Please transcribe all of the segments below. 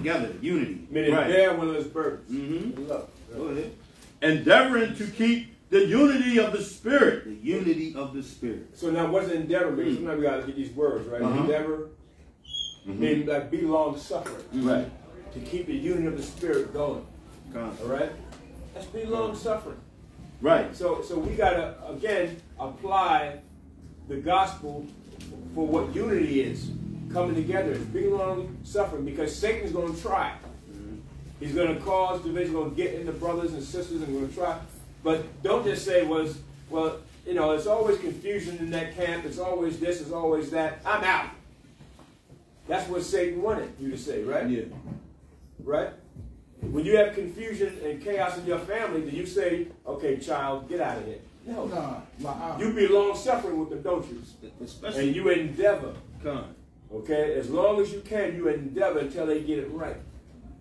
together, unity. Meaning bear one of those burdens. Love. Go ahead. Endeavoring to keep the unity of the Spirit. The unity of the Spirit. So now what does endeavor mean? Sometimes we got to get these words, right? Endeavor means like be long suffering. Right. To keep the unity of the Spirit going. All right? That's be long suffering. Right. So we got to, again, apply the gospel for what unity is. Coming together. It's be long suffering because Satan's going to try. He's going to cause division, going to get into brothers and sisters and going to try. But don't just say, well, you know, it's always confusion in that camp. It's always this, it's always that. I'm out. That's what Satan wanted you to say, right? Yeah. Right? When you have confusion and chaos in your family, do you say, okay, child, get out of here? No. You be long-suffering with them, don't you? Especially, and you endeavor. Okay? As long as you can, you endeavor until they get it right.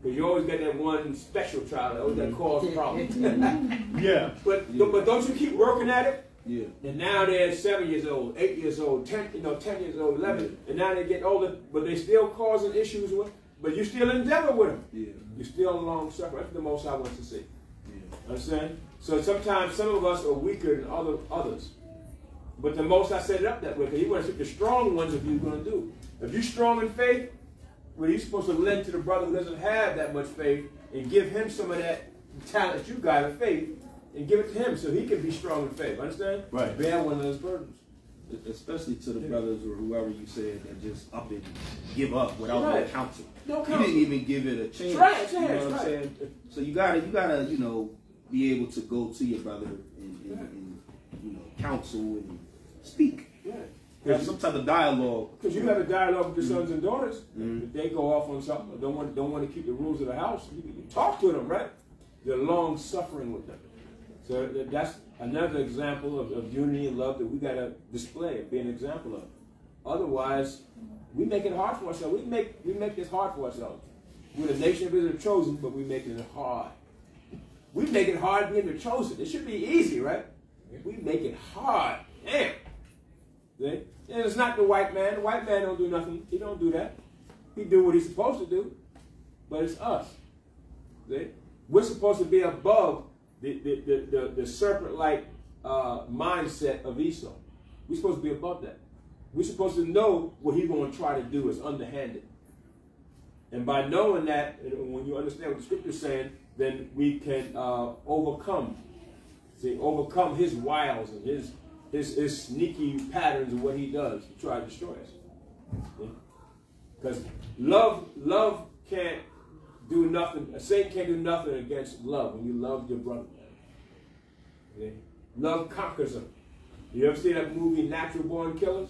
Because you always get that one special child that causes problems. Yeah. But don't you keep working at it? Yeah. And now they're 7 years old, 8 years old, 10 years old, 11, and now they get older, but they still causing issues with. But you still endeavor with them. Yeah. You're still long suffering. That's the most I want to see. Yeah. Understand? So sometimes some of us are weaker than others. But the most I set it up that way, because he wants to see the strong ones of you going to do. If you're strong in faith, well, you're supposed to lend to the brother who doesn't have that much faith and give him some of that talent you got in faith and give it to him so he can be strong in faith. Understand? Right. Bear one of those burdens. Especially to the brothers or whoever you said that just up and give up without no counsel. No counsel. You didn't even give it a chance. Right, you know what I'm saying? So you gotta, you know, be able to go to your brother and you know, counsel and speak. Yeah. Have some type of dialogue. Because you have a dialogue with your sons and daughters. If they go off on something or don't want to keep the rules of the house, you talk to them, right? You're long suffering with them. So that's another example of unity and love that we got to display, be an example of. Otherwise, we make it hard for ourselves. We make this hard for ourselves. We're the nation of Israel chosen, but we make it hard. We make it hard being the chosen. It should be easy, right? We make it hard. Damn. See? And it's not the white man. The white man don't do nothing. He don't do that. He do what he's supposed to do. But it's us. See? We're supposed to be above the serpent-like mindset of Esau. We're supposed to be above that. We're supposed to know what he's going to try to do is underhanded. And by knowing that, and when you understand what the scripture is saying, then we can overcome. See, overcome his wiles and his sneaky patterns of what he does to try to destroy us. Because love can't do nothing. Satan can't do nothing against love when you love your brother. Okay? Love conquers him. You ever see that movie, Natural Born Killers?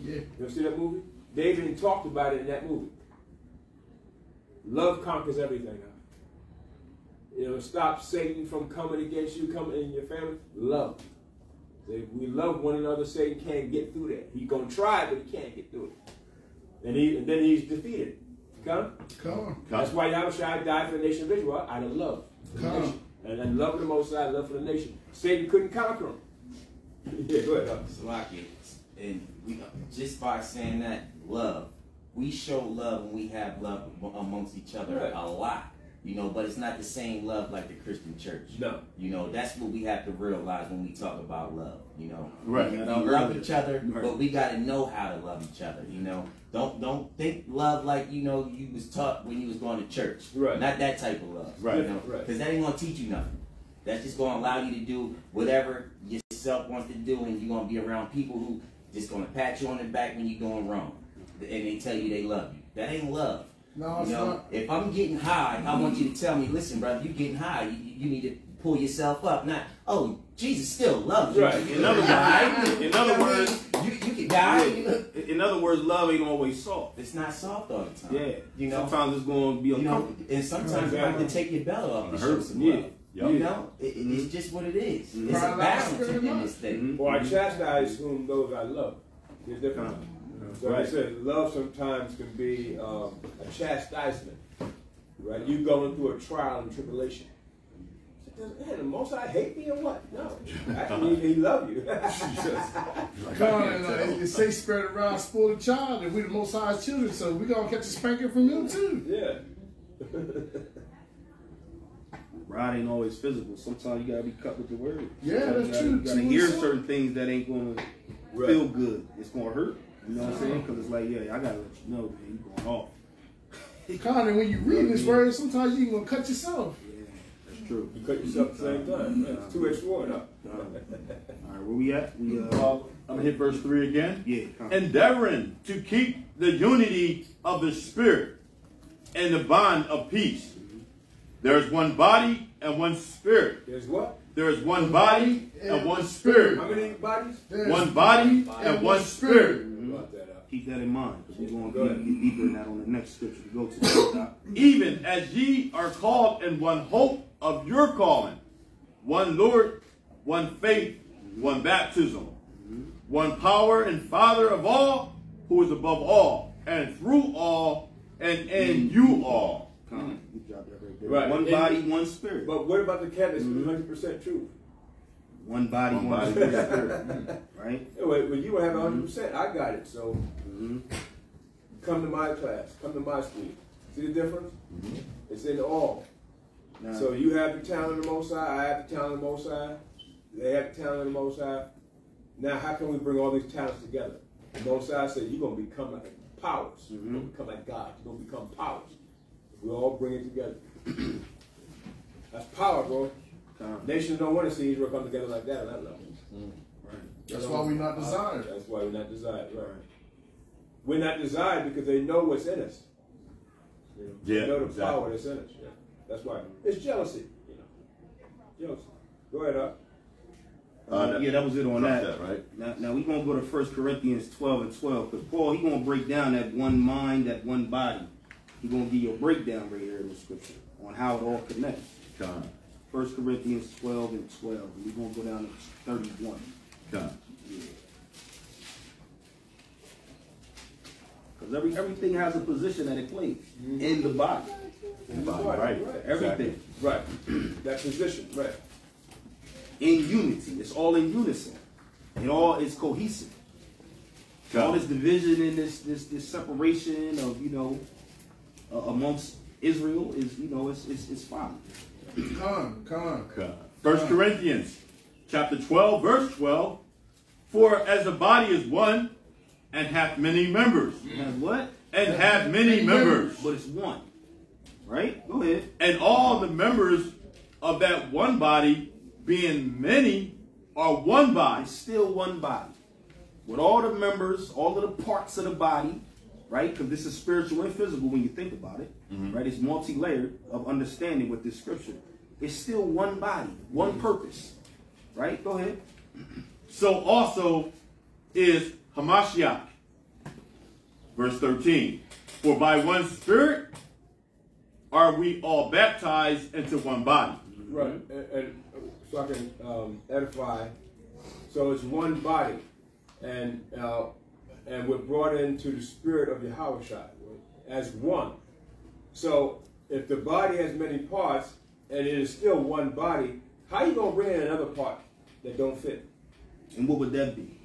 Yeah. You ever see that movie? They even talked about it in that movie. Love conquers everything. It'll stop Satan from coming against you, coming in your family. Love. If we love one another, Satan can't get through that. He's going to try, but he can't get through it. And then he's defeated. Come on. That's why Yahushua died for the nation of Israel out of love. And love of the Most High, love for the nation. Satan couldn't conquer him. Yeah, go ahead. Salaki. And we, just by saying that, love. We show love when we have love amongst each other a lot. You know, but it's not the same love like the Christian church. No. You know, that's what we have to realize when we talk about love. You know, right. We love each other, but we got to know how to love each other. You know, don't think love like, you know, you was taught when you was going to church. Right. Not that type of love. Right. You know, because that ain't gonna teach you nothing. That's just gonna allow you to do whatever yourself wants to do, and you're gonna be around people who just gonna pat you on the back when you're doing wrong, and they tell you they love you. That ain't love. No, you know, not. If I'm getting high, I want you to tell me, listen, brother, you're getting high. You need to pull yourself up. Not, oh, Jesus still loves you. Right. In other words, you can die. In other words, love ain't always soft. It's not soft all the time. Yeah. You know, sometimes it's going to be uncomfortable. And sometimes you have to take your belt off to show some love. You know, it's just what it is. It's a balance in this thing. Or I chastise whom those I love. There's different. So like I said, love sometimes can be a chastisement, right? You going through a trial and tribulation. Man, the Most High hate me or what? No, actually he love you. It say spread around, spoil the child, and we the Most High's children, so we gonna catch a spanking from him too. Yeah. Rod ain't always physical. Sometimes you gotta be cut with the word. Yeah, sometimes that's true. You gotta hear certain things that ain't gonna feel good. It's gonna hurt. You know what I'm saying? Because it's like, yeah, I gotta let you know, man, you going off. Kind of when you read this word, sometimes you gonna cut yourself. Yeah, that's true. You cut yourself at the same time. It's two-edged sword. All right, where we at? I'm gonna hit verse 3 again. Yeah. Endeavoring to keep the unity of the Spirit and the bond of peace. There is one body and one spirit. There's what? There is one body and one spirit. How many bodies? One body and one spirit. Keep that in mind, because we're going to get deeper in that on the next scripture we go to. Even as ye are called in one hope of your calling, one Lord, one faith, one baptism, one power and Father of all, who is above all, and through all, and in you all. You dropped that right there. Right. One body, one spirit. But what about the cat that's 100% truth? One body, one spirit. Right? Well, you will have 100%. I got it. So come to my class. Come to my school. See the difference? It's in all. Now, so you have the talent of the Most High. I have the talent of the Most High. They have the talent of the Most High. Now, how can we bring all these talents together? The Most High said, you're going to become like powers. You're going to become like God. You're going to become powers. We all bring it together. That's power, bro. Nations don't want to see Israel come together like that at that level. Right. That's why we're not desired. That's why we're not desired. Right. We're not desired because they know what's in us. You know, yeah, they know the exactly. power that's in us. Yeah. That's why. It's jealousy. You know. Jealousy. Go ahead, up. Yeah, that was it on that. Right. Now we're going to go to 1 Corinthians 12 and 12, because Paul, he's going to break down that one mind, that one body. He's going to give you a breakdown right here in the scripture on how it all connects. 1 Corinthians 12 and 12. And we're going to go down to 31. Yeah. Because everything has a position that it plays in the body. In the body, right. Everything. Exactly. Right. That position, right. In unity. It's all in unison. It all is cohesive. All this division and this separation of, you know, amongst Israel is, you know, it's fine. Come on. 1 Corinthians chapter 12, verse 12. For as the body is one and hath many members. And what? And hath many members. But it's one. Right? Go ahead. And all the members of that one body, being many, are one body. It's still one body. With all the members, all of the parts of the body, right? Because this is spiritual and physical when you think about it. Right? It's multi-layered of understanding with this scripture. It's still one body, one purpose. Right? Go ahead. So also is Hamashiach. Verse 13. For by one Spirit are we all baptized into one body. Right. And so I can edify. So it's one body. And we're brought into the spirit of Yahushua as one. So if the body has many parts and it is still one body, how are you going to bring in another part that don't fit? And what would that be?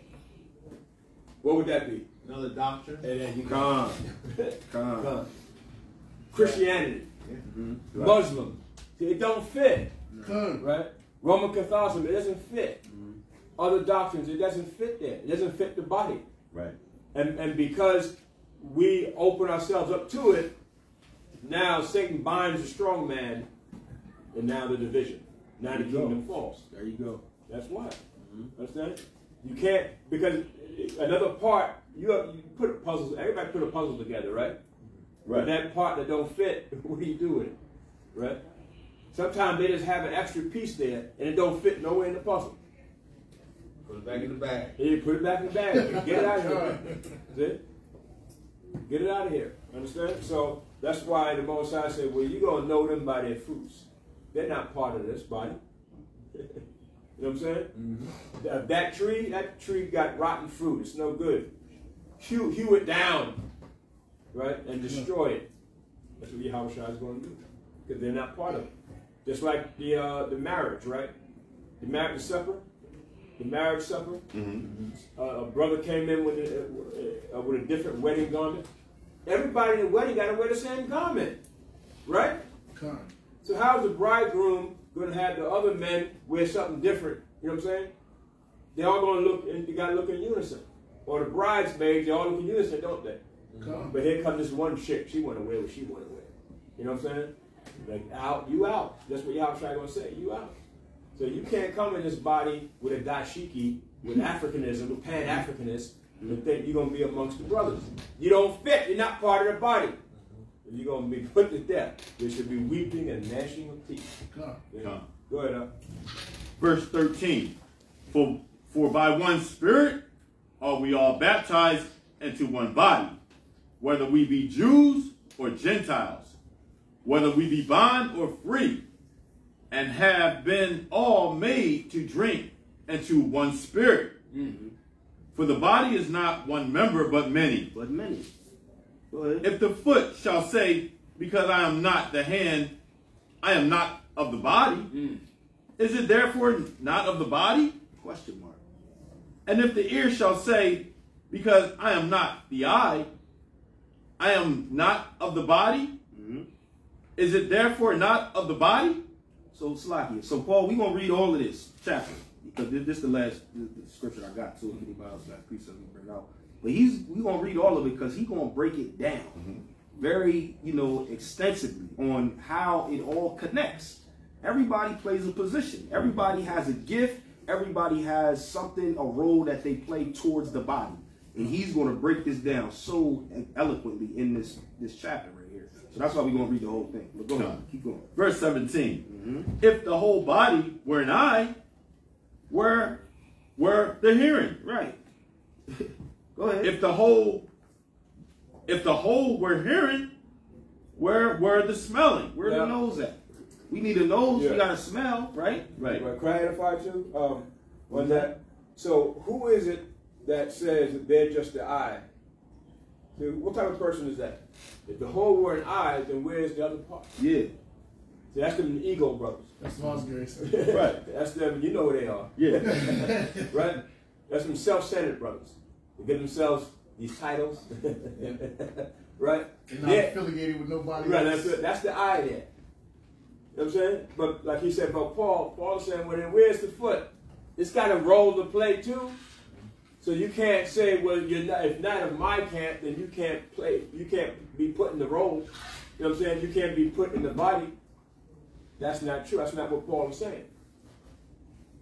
What would that be? Another doctrine? And then you Come. Christianity, Muslim, it don't fit. Right? Roman Catholicism, it doesn't fit. Other doctrines, it doesn't fit there. It doesn't fit the body. Right. And because we open ourselves up to it, now Satan binds the strong man, and now the division. Now the kingdom falls. There you go. That's why. Understand? You can't, because another part, you put puzzles, everybody put a puzzle together, right? But that part that don't fit, what do you do with it? Right? Sometimes they just have an extra piece there, and it don't fit nowhere in the puzzle. Put it back in the bag. Yeah, put it back in the bag. Get it out of here. See? Get it out of here. Understand? So that's why the Most High said, well, you're going to know them by their fruits. They're not part of this body. You know what I'm saying? That tree got rotten fruit. It's no good. Hew it down, right, and destroy it. That's what Yahushua is going to do, because they're not part of it. Just like the marriage, right? The marriage supper. The marriage supper. A brother came in with a different wedding garment. Everybody in the wedding got to wear the same garment. Right? Con. So how is the bridegroom going to have the other men wear something different? You know what I'm saying? They all going to look, and they got to look in unison. Or the bridesmaids, they all look in unison, don't they? Con. But here comes this one chick. She want to wear what she want to wear. You know what I'm saying? Like, out, you out. That's what y'all trying to say. You out. So you can't come in this body with a dashiki, with Africanism, with Pan-Africanist, and think you're going to be amongst the brothers. You don't fit. You're not part of the body. If you're going to be put to death, there should be weeping and gnashing of teeth. Yeah. Go ahead, Verse 13. For by one Spirit are we all baptized into one body, whether we be Jews or Gentiles, whether we be bond or free, and have been all made to drink into one Spirit. For the body is not one member, but many. But many. Go ahead. If the foot shall say, because I am not the hand, I am not of the body, is it therefore not of the body? Question mark. And if the ear shall say, because I am not the eye, I am not of the body, is it therefore not of the body? So, Slakia. So, Paul, we're going to read all of this chapter, because this is the last the scripture I got, so if anybody else got precepts, we bring it out. But we're going to read all of it, because he's going to break it down very, extensively on how it all connects. Everybody plays a position. Everybody has a gift. Everybody has something, a role that they play towards the body. And he's going to break this down so eloquently in this chapter right here. So that's why we're going to read the whole thing. But go ahead. Keep going. Verse 17. If the whole body were an eye, where were the hearing? Right. Go ahead. If the whole were hearing, where were the smelling? Where the nose at? We need a nose. Yeah. We got to smell, right? Right. Can I edify too? On that. So who is it that says that they're just the eye? So what type of person is that? If the whole were an eye, then where's the other part? Yeah. See, that's them ego brothers. That's what I was going to say. Right. That's them. You know who they are. Yeah. Right? That's some self-centered brothers. They give themselves these titles. Right? They're not affiliated with nobody Right. else. That's the eye there. You know what I'm saying? But like he said about Paul is saying, well, then where's the foot? It's got a role to play too. So you can't say, well, you're not, if not of my camp, then you can't play. You can't be put in the role. You know what I'm saying? You can't be put in the body. That's not true. That's not what Paul is saying.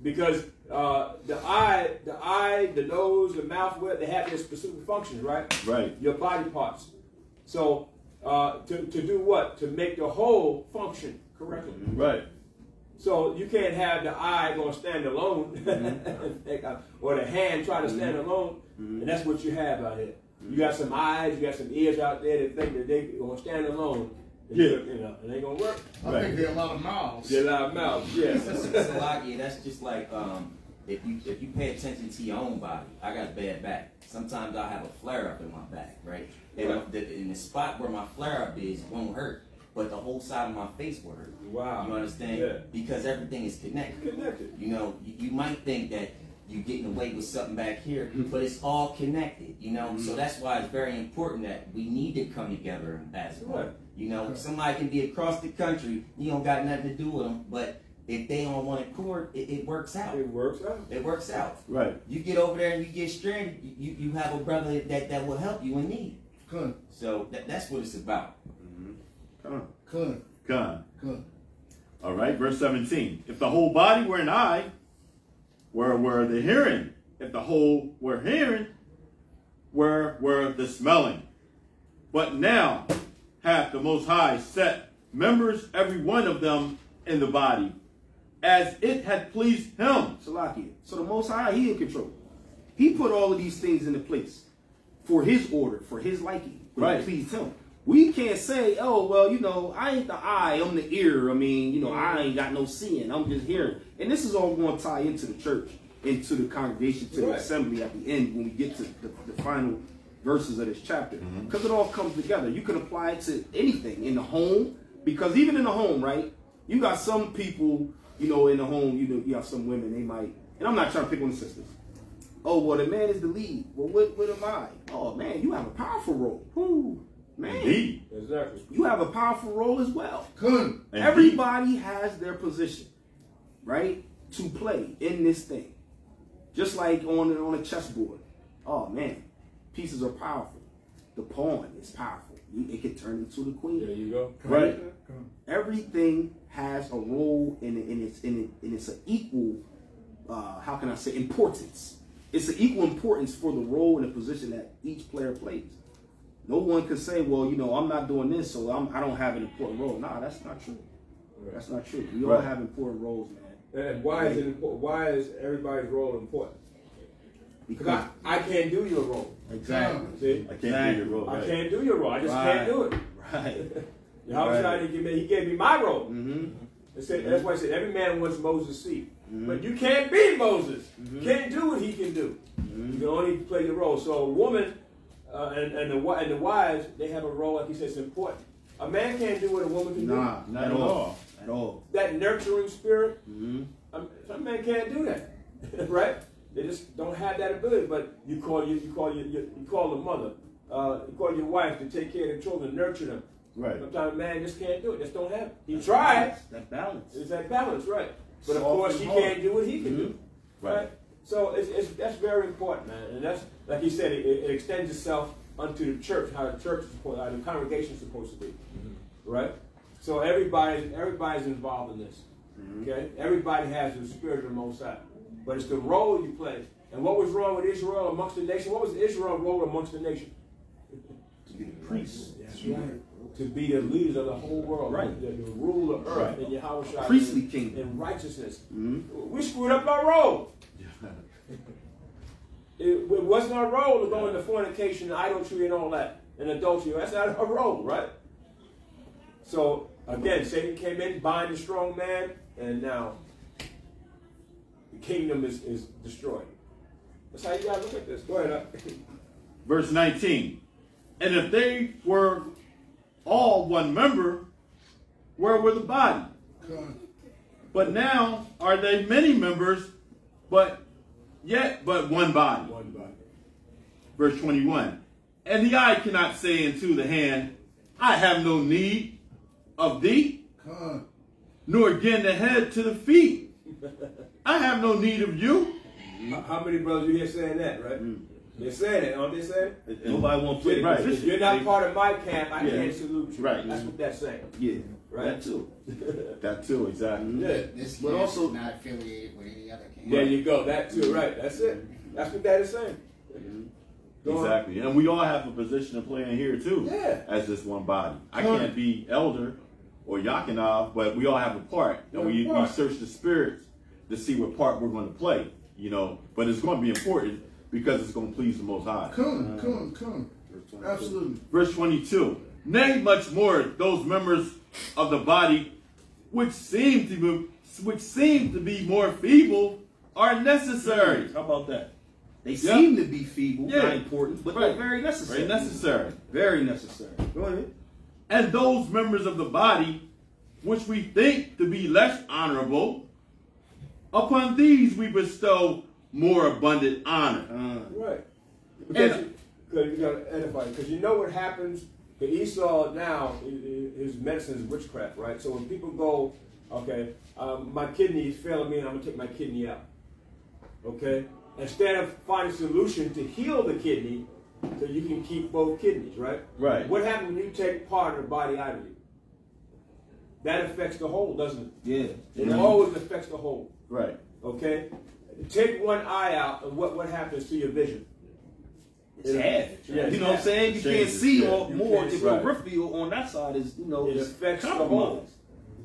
Because the eye, the nose, the mouth, they have their specific functions, right? Right. Your body parts. So to do what? To make the whole function correctly. Right. So you can't have the eye going to stand alone, or the hand try to stand alone, and that's what you have out here. You got some eyes, you got some ears out there that think that they're going to stand alone. And it ain't going to work. I think they're a lot of mouths. They're a lot of mouths, yes. Salaki, that's just like if you pay attention to your own body. I got a bad back. Sometimes I'll have a flare up in my back, right? In the spot where my flare up is won't hurt, but the whole side of my face will hurt. Wow. You understand? Yeah. Because everything is connected. You know, you might think that you're getting away with something back here, but it's all connected, you know? So that's why it's very important that we need to come together as one. You know, somebody can be across the country, you don't got nothing to do with them, but if they on one accord, it works out. It works out. It works out. Right. You get over there and you get stranded, you have a brother that will help you in need. Con. So that's what it's about. Con. All right, verse 17. If the whole body were an eye, where were the hearing? If the whole were hearing, where were the smelling? But now hath the Most High set members, every one of them, in the body, as it had pleased him. Salakia. So the Most High, he in control. He put all of these things into place for his order, for his liking, when it pleased him. We can't say, oh, well, I ain't the eye, I'm the ear. I mean, I ain't got no seeing. I'm just hearing. And this is all going to tie into the church, into the congregation, to the assembly at the end when we get to the final verses of this chapter. Because it all comes together. You can apply it to anything in the home, because even in the home, right, you got some people, in the home, you got some women, they might, and I'm not trying to pick on the sisters. Oh, well, the man is the lead. Well, what am I? Oh, man, you have a powerful role. Whoo. Man, Indeed. Exactly. you have a powerful role as well. Come. Everybody has their position, right, to play in this thing. Just like on a chessboard. Oh man, pieces are powerful. The pawn is powerful. It can turn into the queen. There you go. Right. Everything has a role and it's an equal. How can I say importance? It's an equal importance for the role and the position that each player plays. No one can say, well, you know, I'm not doing this, so I don't have an important role. Nah, that's not true. That's not true. We all have important roles, man. And why is it important? Why is everybody's role important? Because I can't do your role. Exactly. See? I can't do your role. I can't do your role. I just can't do it. Right. He gave me my role. That's why I said every man wants Moses' seat. But you can't be Moses. You can't do what he can do. You can only play the role. So a woman and the wives, they have a role, like he says, important. A man can't do what a woman can do. Not at all. At all. That nurturing spirit, some men can't do that, right? They just don't have that ability. But you call the mother, you call your wife to take care of the children, nurture them. Right. Sometimes a man just can't do it. Just don't have it. He tries. That balance. It's that balance, right? But of course, he can't do what he can do, right? So that's very important, man. And that's, like he said, it extends itself unto the church, how the church is supposed, how the congregation is supposed to be, right? So everybody's involved in this, okay? Everybody has the spirit of the Most High, but it's the role you play. And what was wrong with Israel amongst the nation? What was Israel's role amongst the nation? To be the priest. That's right. To be the leaders of the whole world, right? The rule of earth and Yahweh Shai, priestly kingdom and righteousness. We screwed up our role. It wasn't our role to go into fornication, and idolatry, and all that, and adultery. That's not our role, right? So again, Satan came in, bind the strong man, and now the kingdom is destroyed. That's how you gotta look at this. Go ahead. Verse 19. And if they were all one member, where were the body? But now are they many members, but one body. One body. Verse 21. And the eye cannot say unto the hand, I have no need of thee, nor again the head to the feet, I have no need of you. How many brothers you hear saying that, right? They're saying it, aren't they saying it? Nobody wants to play right. If you're not part of my camp, I can't salute you. Right. That's what that's saying. Yeah, right. That too. That too, exactly. Yeah. This But camp also is not affiliated with any other camp. There you go. That too, right. That's it. That's what that is saying. Exactly. And we all have a position to play in here too. Yeah. As this one body. I can't be elder or Yakinov, but we all have a part. And we search the spirits to see what part we're going to play. You know, but it's going to be important because it's going to please the Most High. Come. Absolutely. Verse 22. Nay, much more, those members of the body which seem to be more feeble are necessary. How about that? They seem to be feeble, not important, but they're very necessary. Very necessary. Very necessary. Go ahead. And those members of the body which we think to be less honorable, upon these we bestow more abundant honor. Right. Because you got to edify, because you know what happens. Esau now, his medicine is witchcraft, right? So when people go, okay, my kidney is failing me and I'm going to take my kidney out. Okay? Instead of finding a solution to heal the kidney so you can keep both kidneys, right? Right. What happens when you take part of the body out of you? That affects the whole, doesn't it? Yeah. It always affects the whole. Right. Okay? Take one eye out and what happens to your vision? It's half. Yeah, you know what I'm saying? You can't see more. Can't If your peripheral on that side is, it affects the whole.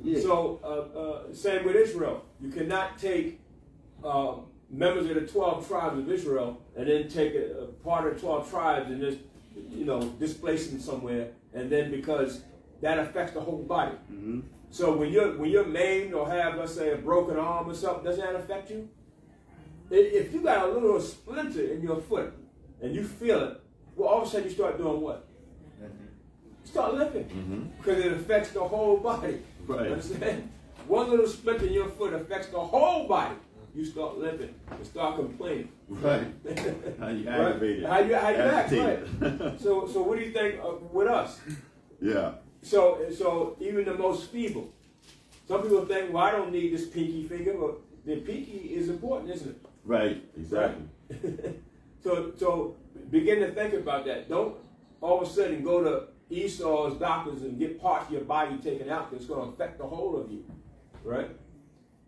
Yeah. So, same with Israel. You cannot take members of the 12 tribes of Israel and then take a part of the 12 tribes and just, displace them somewhere, and then because that affects the whole body. So when you're maimed or have, let's say, a broken arm or something, doesn't that affect you? If you got a little splinter in your foot and you feel it, well, all of a sudden you start doing what? You start limping because it affects the whole body. Right. Understand? One little splinter in your foot affects the whole body. you start limping and start complaining. Right. How you aggravated. How you act, right. Agitated. So what do you think with us? Yeah. So even the most feeble. Some people think, well, I don't need this pinky finger, but the pinky is important, isn't it? Right. Exactly. Right? So begin to think about that. Don't all of a sudden go to Esau's doctors and get parts of your body taken out that's going to affect the whole of you, right?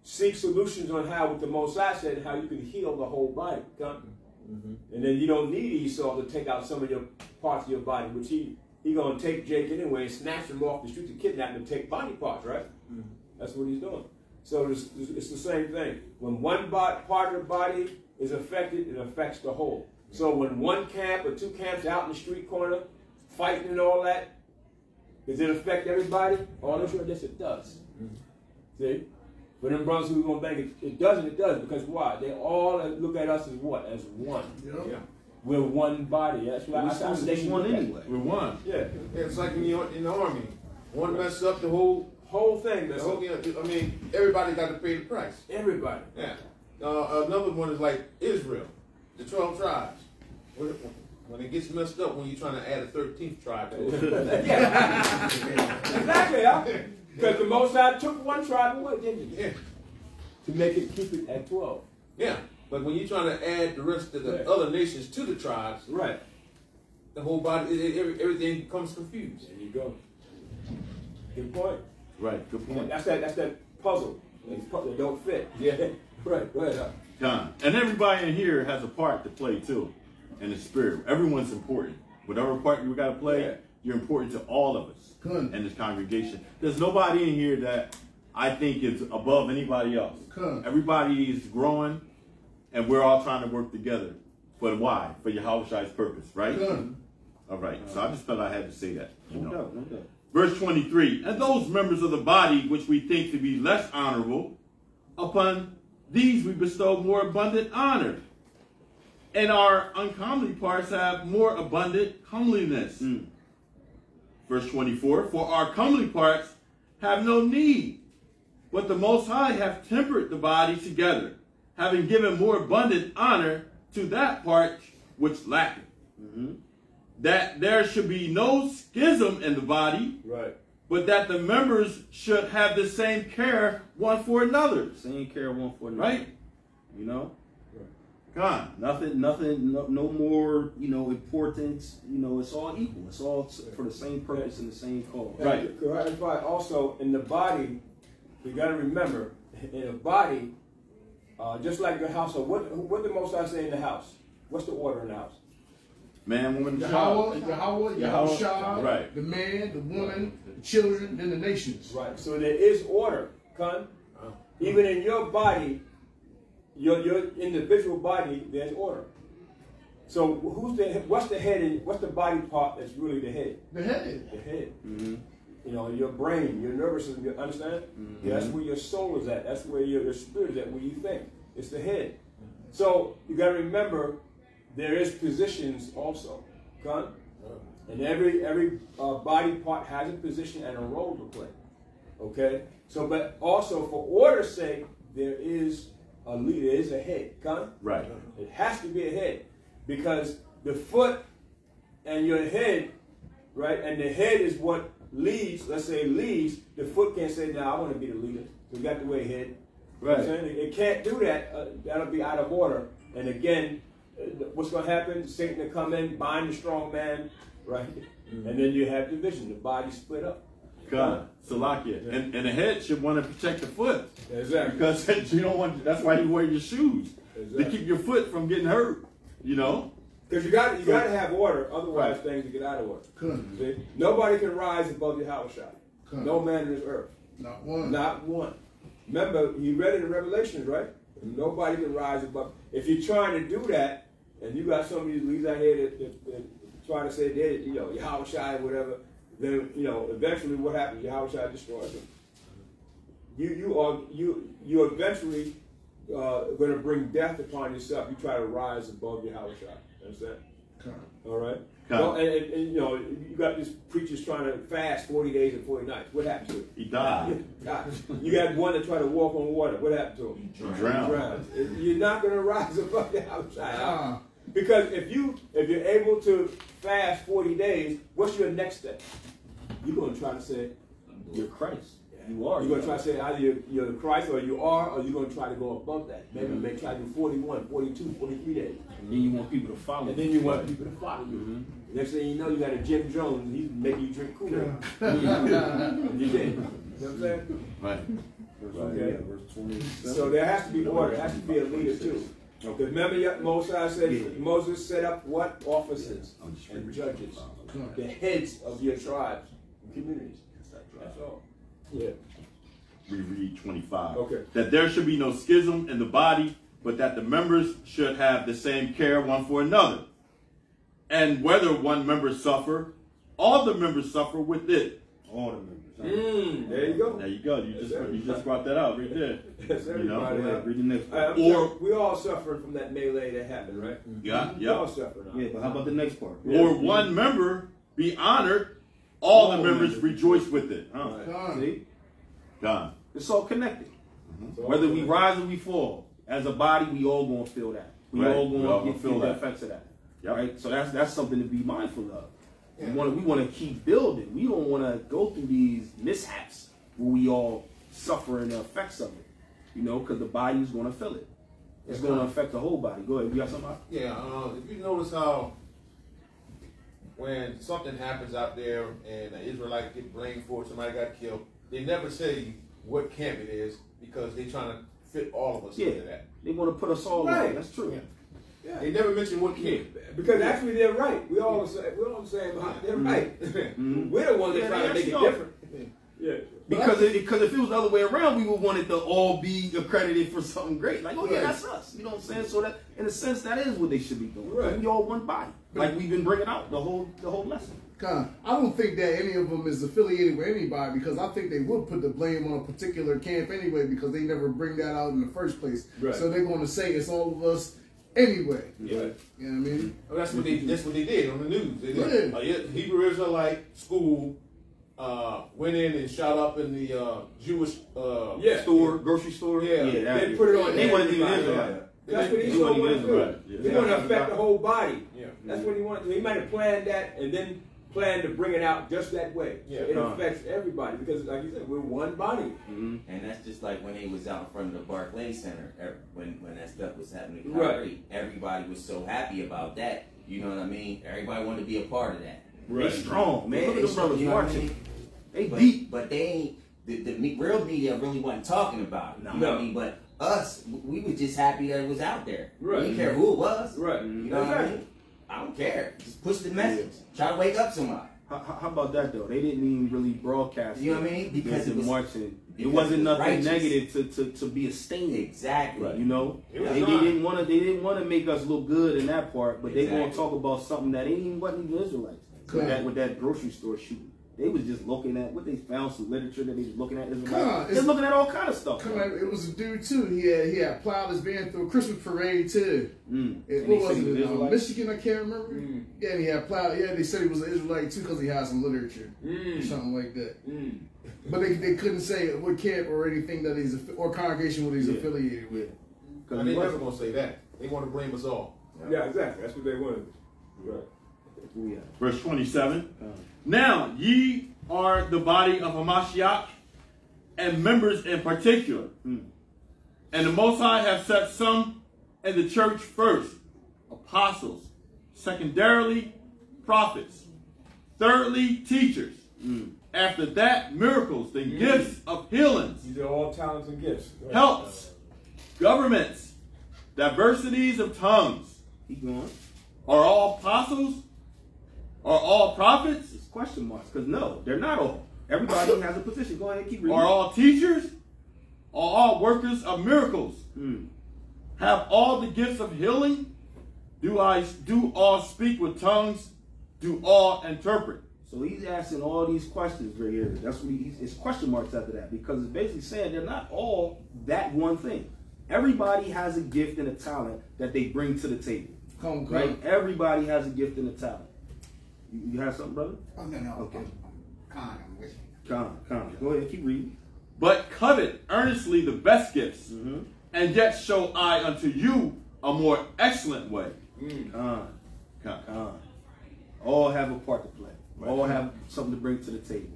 Seek solutions on how, with the Most High said, how you can heal the whole body. And then you don't need Esau to take out some of your parts of your body, which he going to take Jake anyway and snatch him off the street to kidnap him and take body parts, right? That's what he's doing. So it's the same thing. When one part of the body is affected, it affects the whole. So when one camp or two camps out in the street corner fighting and all that, does it affect everybody? Oh, I'm sure yes, it does. See? But them brothers who are going to think it doesn't, it does. Because why? They all look at us as what? As one. Yeah. We're one body. That's why I say one anyway. We're one. Yeah. It's like in the army. One mess up, the whole thing. I mean, everybody got to pay the price. Everybody. Yeah. Another one is like Israel, the 12 tribes. When it gets messed up, when you're trying to add a 13th tribe to it. Yeah. Exactly, huh? Because the Most High took one tribe away, didn't he? Yeah. To make it, keep it at 12. Yeah. But when you're trying to add the rest of the other nations to the tribes, right, the whole body, everything becomes confused. There you go. Good point. Right. Good point. That's that puzzle. That don't fit. Yeah. Right. Go ahead. Con. And everybody in here has a part to play too, in the spirit. Everyone's important. Whatever part you got to play, you're important to all of us in this congregation. There's nobody in here that I think is above anybody else. Everybody is growing, and we're all trying to work together. But why? For Yahweh's purpose, right? All right. So I just felt I had to say that. No doubt. Verse 23, and those members of the body which we think to be less honorable, upon these we bestow more abundant honor. And our uncomely parts have more abundant comeliness. Verse 24, for our comely parts have no need, but the Most High hath tempered the body together, having given more abundant honor to that part which lacketh. That there should be no schism in the body, but that the members should have the same care one for another. Same care one for another. Right? You know? God. Nothing, no more, importance. It's all equal. It's all for the same purpose and the same cause. Right. Also, in the body, you got to remember, in a body, just like your household, what the Most High say in the house? What's the order in the house? Man, woman, Yahweh, right. The man, the woman, the children, then the nations. Right. So there is order, Con. Even in your body, your individual body, there's order. So what's the head and what's the body part that's really the head? The head. The head. Your brain, your nervous system, you understand? That's where your soul is at. That's where your spirit is at, where you think. It's the head. So you got to remember, there is positions also, Con? And every body part has a position and a role to play. Okay? So, but also for order's sake, there is a leader, there is a head, Con? Right. It has to be a head. Because the foot and your head, right, and the head is what leads, let's say leads, the foot can't say, no, I want to be the leader. We got the way head. Right. You know what I'm saying? It can't do that. That'll be out of order. And again, what's going to happen? Satan will come in, bind the strong man, right? And then you have division. The body split up. God, Salakia. Yeah. And the head should want to protect the foot. Exactly. Because you don't want. That's why you wear your shoes. To keep your foot from getting hurt. Because you got to have order, otherwise things will get out of order. See? Nobody can rise above the Yahweh. No man in this earth. Not one. Not one. Remember, you read it in Revelations, right? Nobody can rise above. If you're trying to do that, and you got some of these leaders out here that try to say they're, Yahweh or whatever, then eventually what happens? Yahweh destroys them. You eventually going to bring death upon yourself. You try to rise above Yahweh. Understand? All right. And you got these preachers trying to fast 40 days and 40 nights. What happens to it? He died. You got one that tried to walk on water. What happened to him? He drowned. You're not going to rise above the outside. Because if you're able to fast 40 days, what's your next step? You're going to try to say, you're Christ. You are. You're going to try to say either you're the Christ or you are, or you're going to try to go above that. Maybe you may try to do 41, 42, 43 days. And then you want people to follow you. And then you want people to follow you. Next thing you know, you got a Jim Jones, and he's making you drink Kool-Aid. You did. You know what I'm saying? Right. Okay. Verse 27. So there has to be order. There has to be a leader too. Okay. Remember, Moses said, Moses set up what? Officers and judges, the heads of your tribes and communities. That's all. Yeah. We read 25. Okay. That there should be no schism in the body, but that the members should have the same care one for another. And whether one member suffer, all the members suffer with it. All the members. There you go. There you go. You just brought that out right there. That's everybody. Go ahead, read the next part. Or we all suffered from that melee that happened, right? Yeah, We all suffered. Yeah, but how about the next part? Or one member be honored, all the members rejoice with it. See? Done. It's all connected. Whether we rise or we fall, as a body, we all gonna feel that. We all gonna feel the effects of that. Yep. Right? So that's something to be mindful of. We want to keep building. We don't want to go through these mishaps where we all suffer in the effects of it. You know, because the body's going to feel it. It's going to affect the whole body. Go ahead. You got something? Yeah. If you notice how when something happens out there and an Israelite get blamed for it, somebody got killed, they never say what camp it is because they're trying to fit all of us into that. They want to put us all in. That's true. Yeah. Yeah. They never mention what camp. Because actually they're right. We're all the same. They're right. We're the ones that try to make it different. Yeah. Because if it was the other way around, we would want it to all be accredited for something great. Like, oh yeah, that's us. You know what I'm saying? So that, in a sense, that is what they should be doing. Right. We all one body. Like we've been bringing out the whole lesson. I don't think that any of them is affiliated with anybody because I think they would put the blame on a particular camp anyway because they never bring that out in the first place. Right. So they're going to say it's all of us anyway. Yeah. You know what I mean? Well, that's what they did on the news. They did. Hebrew Israelite school went in and shot up in the Jewish grocery store. Yeah. They put it on. They wasn't even Israelite. That's what he wanted to do. He wanted to affect the whole body. Yeah. That's what he wanted to do. He might have planned that and then planned to bring it out just that way. Yeah. It affects everybody because, like you said, we're one body. And that's just like when they was out in front of the Barclays Center when that stuff was happening. Right. Everybody was so happy about that. You know what I mean? Everybody wanted to be a part of that. Right. They strong, man. Look at the brothers marching. They deep. But they ain't, the real media really wasn't talking about it. You know what I mean? But us, we were just happy that it was out there. Right. We didn't care who it was. Right. You know what I mean? I don't care. Just push the message. Try to wake up somebody. How about that though? They didn't even really broadcast. You know what I mean? Because it was marching. It wasn't nothing negative to be a stain. Exactly. Right. You know, they didn't want to make us look good in that part, but they gonna talk about something that wasn't even Israelites. With that grocery store shooting. They was just looking at what they found, some literature that they was looking at. They're looking at all kind of stuff. It was a dude too. He had plowed his van through a Christmas parade too. What was it? Michigan, I can't remember. Yeah, and he had plowed. Yeah, they said he was an Israelite too because he had some literature or something like that. But they couldn't say what camp or anything that he's or congregation what he's affiliated with. Because they never gonna say that. They want to blame us all. Yeah, exactly. That's what they wanted. Right. Verse 27. Now ye are the body of Hamashiach and members in particular. And the Most High have set some in the church first, apostles, secondarily prophets, thirdly teachers. After that, miracles, the gifts of healings. These are all talents and gifts. Helps, governments, diversities of tongues. Keep going. Are all apostles? Are all prophets? It's question marks, because no, they're not all. Everybody has a position. Go ahead and keep reading. Are all teachers? Are all workers of miracles? Have all the gifts of healing? Do all speak with tongues? Do all interpret? So he's asking all these questions right here. That's what it's question marks after that, because it's basically saying they're not all that one thing. Everybody has a gift and a talent that they bring to the table. Right? Everybody has a gift and a talent. You have something, brother? Oh, no. Okay. I'm with you. Go ahead, keep reading. But covet earnestly the best gifts, and yet show I unto you a more excellent way. All have a part to play. All have something to bring to the table.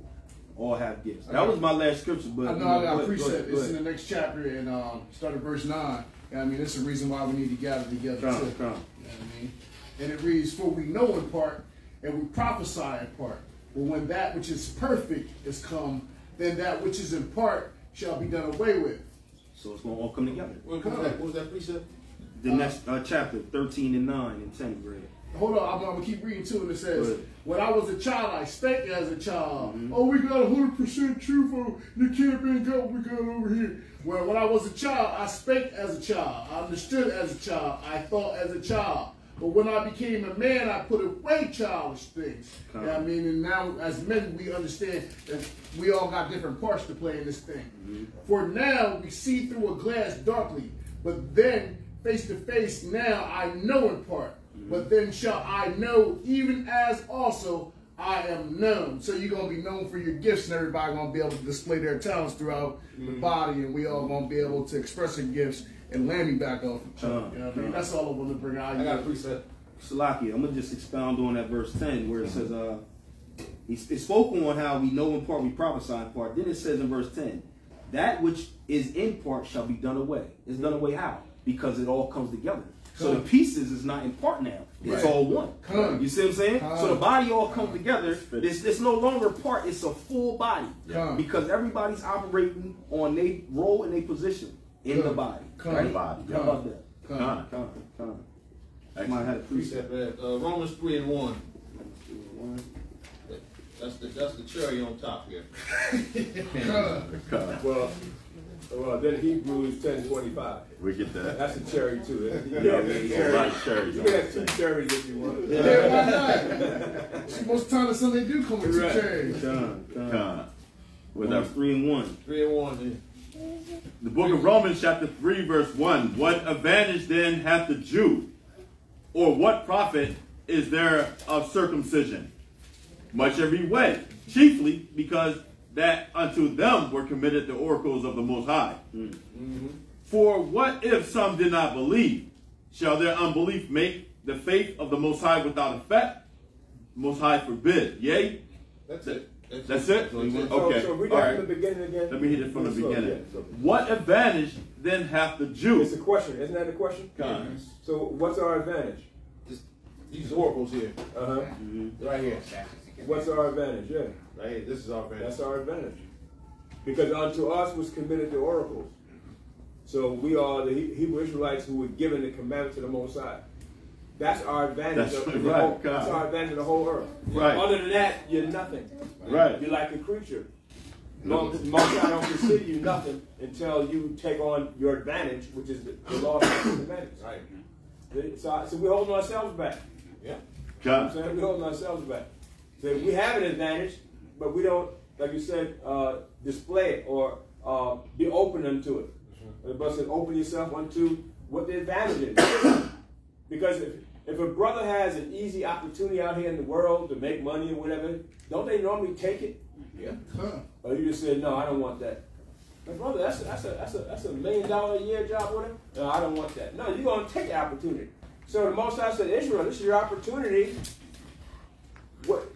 All have gifts. That was my last scripture, but I know I got a precept. It's in the next chapter and start at verse 9. I mean, it's a reason why we need to gather together too. You know what I mean? And it reads, "For we know in part, and we prophesy in part. But when that which is perfect is come, then that which is in part shall be done away with." So it's going to all come together. What was that precept? The next chapter, 13 and 9 and 10, Greg. Hold on, I'm going to keep reading too, and it says, "When I was a child, I spake as a child." Oh, we got 100% truth. Oh, you can't bring up what we got over here. Well, when I was a child, I spake as a child. I understood as a child. I thought as a child. But when I became a man, I put away childish things. You know what I mean? And now, as men, we understand that we all got different parts to play in this thing. For now, we see through a glass darkly. But then, face to face, now I know in part. But then shall I know, even as also I am known. So you're going to be known for your gifts, and everybody going to be able to display their talents throughout the body, and we all going to be able to express our gifts and land me back off each other. You know what I mean? That's all I want to bring out. I got a precept. Salaki, I'm going to just expound on that verse 10 where it says, it spoke on how we know in part, we prophesy in part. Then it says in verse 10, that which is in part shall be done away. It's done away how? Because it all comes together. So the pieces is not in part now. It's all one. You see what I'm saying? So the body all comes together. It's no longer part. It's a full body. Because everybody's operating on their role and their position in the body. Right? How about that? Somebody had a precept. Romans 3 and 1. That's the cherry on top here. Well, then Hebrews 10:25. We get that. That's a cherry too. Cherries. You can have 2 cherries if you want. Yeah, why not? Most of the time, the Sunday do come with 2 cherries. Romans 3 and 1. 3 and 1. The book of Romans chapter 3 verse 1. What advantage then hath the Jew? Or what profit is there of circumcision? Much every way, chiefly because that unto them were committed the oracles of the Most High. For what if some did not believe? Shall their unbelief make the faith of the Most High without effect? Most High forbid. Yea? That's it. That's it? Okay. So read that from the beginning again. Let me hit it from the beginning. What advantage then hath the Jew? It's a question. Isn't that a question? So what's our advantage? These oracles here. Right here. What's our advantage? Yeah. Right here. This is our advantage. That's our advantage. Because unto us was committed the oracles. So we are the Hebrew Israelites who were given the commandment to the Most High. That's our advantage. That's our advantage of the whole earth. Right. Other than that, you're nothing. Right. You're like a creature. Most High don't consider you nothing until you take on your advantage, which is the law of the commandments. Right. So we're holding ourselves back. Yeah. You know what I'm saying? We're holding ourselves back. So we have an advantage, but we don't, like you said, display it or be open unto it. The Bible said, open yourself unto what the advantage is. Because if a brother has an easy opportunity out here in the world to make money or whatever, don't they normally take it? Yeah. Or you just say, no, I don't want that. My brother, that's a $1 million a year job, whatever. No, I don't want that. No, you're going to take the opportunity. So the Most High said, Israel, this is your opportunity.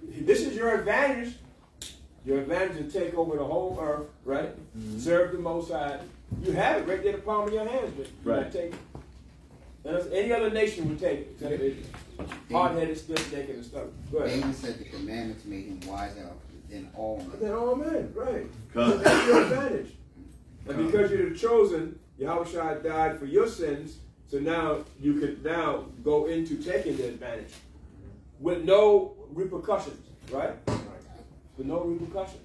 This is your advantage. Your advantage to take over the whole earth, right? Serve the Most High. You have it right there in the palm of your hands, but you got to take it. And any other nation would take it. Hard-headed, stiff-necked, and stuff. Go ahead. David said the commandments made him wiser than all men. Than all men, right. So that's your advantage. And because you're the chosen, Yahushua died for your sins, so now you can now go into taking the advantage with no repercussions, right? With no repercussions.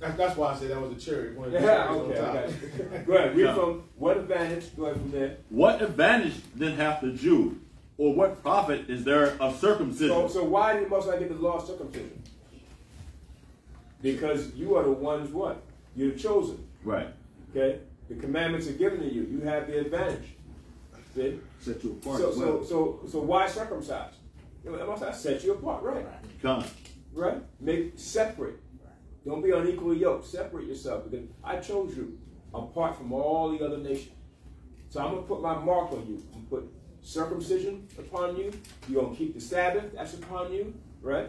That's why I said that was a cherry. Yeah, okay. Go ahead. Read from what advantage? Go ahead from there. What advantage then hath the Jew, or what profit is there of circumcision? So why did the Most High give the law of circumcision? Because you are the ones what? You're the chosen. Right. Okay? The commandments are given to you. You have the advantage. See? Set you apart. So why circumcise? The Most High set you apart, right? Come. Right? Make separate. Don't be unequally yoked. Separate yourself, because I chose you apart from all the other nations. So I'm going to put my mark on you. I'm going to put circumcision upon you. You're going to keep the Sabbath. That's upon you, right?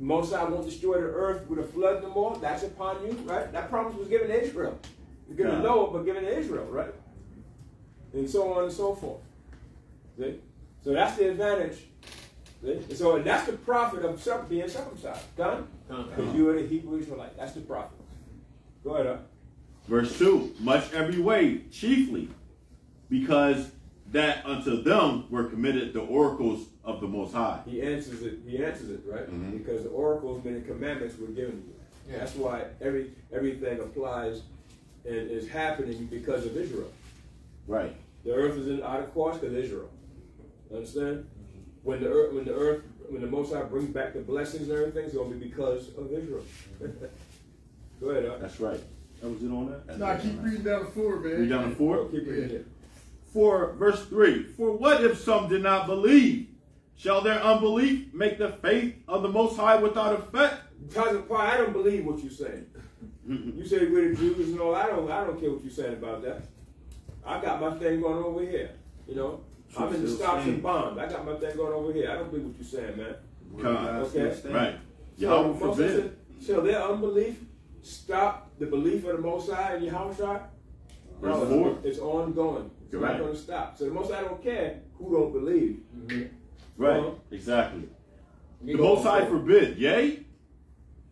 Most I won't destroy the earth with a flood no more. That's upon you, right? That promise was given to Israel. It was given to Noah, but given to Israel, right? And so on and so forth. See? So that's the advantage. See? And so that's the profit of being circumcised. Done? Because you are the Hebrew Israelite. That's the profit. Go ahead, Verse 2, much every way, chiefly, because that unto them were committed the oracles of the Most High. He answers it, right? Because the oracles, meaning commandments, were given to you. Yeah. That's why everything applies and is happening because of Israel. Right. The earth is out of course because of Israel. Understand? When the Most High brings back the blessings and everything, it's going to be because of Israel. Go ahead, That's right. That was it on that? No, keep reading down to 4, man. Read down to 4? Keep reading it. For verse 3, for what if some did not believe? Shall their unbelief make the faith of the Most High without effect? I don't believe what you're saying. You say we're the Jews and all. I don't care what you're saying about that. I got my thing going over here. You know, I'm in the stocks and bonds. I got my thing going over here. I don't believe what you're saying, man. Okay, right. So their unbelief stop the belief of the Most High and Yahweh? No, it's ongoing. It's not going to stop. So the Most High don't care who don't believe. Right, exactly. The Most High forbid, yea?